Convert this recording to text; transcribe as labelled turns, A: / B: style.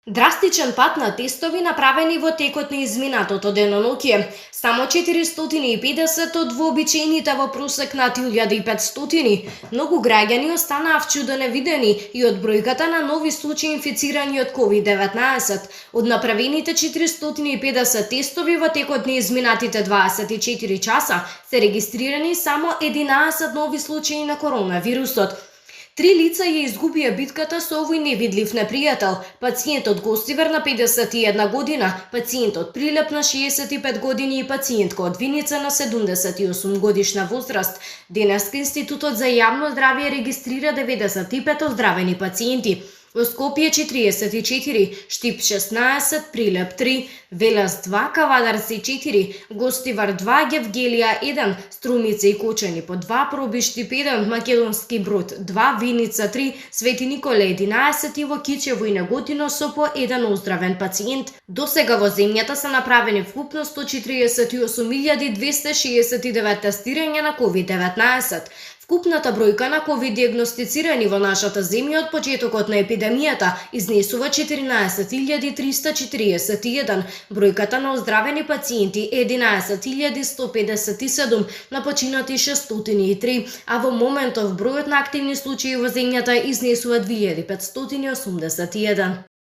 A: Драстичен пат на тестови направени во текот на изминатото деноноќе. Само 450 од вообичаените во просек над 1500. Многу граѓани останаа вчудено видени и од бројката на нови случаи инфицирани од COVID-19. Од направените 450 тестови во текот на изминатите 24 часа се регистрирани само 11 нови случаи на коронавирусот. 3 лица ја изгубија битката со овој невидлив непријател. Пациентот Гостивар на 51 година, пациентот Прилеп на 65 години и пациентка од Виница на 78 годишна возраст. Денеска Институтот за јавно здравје регистрира 95 оздравени пациенти. Во Скопје 44, Штип 16, Прилеп 3, Велес 2, Кавадарци 4, Гостивар 2, Гевгелија 1, Струмица и Кочани по 2, Проби Штип 1, Македонски Брод 2, Виница 3, Свети Никола 11 и во Кичево и Неготино со по 1 оздравен пациент. До сега во земјата се направени вкупно 148.269 тестирања на COVID-19. Вкупната бројка на ковид диагностицирани во нашата земја од почетокот на епидемијата изнесува 14.341. Бројката на оздравени пациенти е 11.157, на починати 603, а во моментов бројот на активни случаи во земјата изнесува 2581.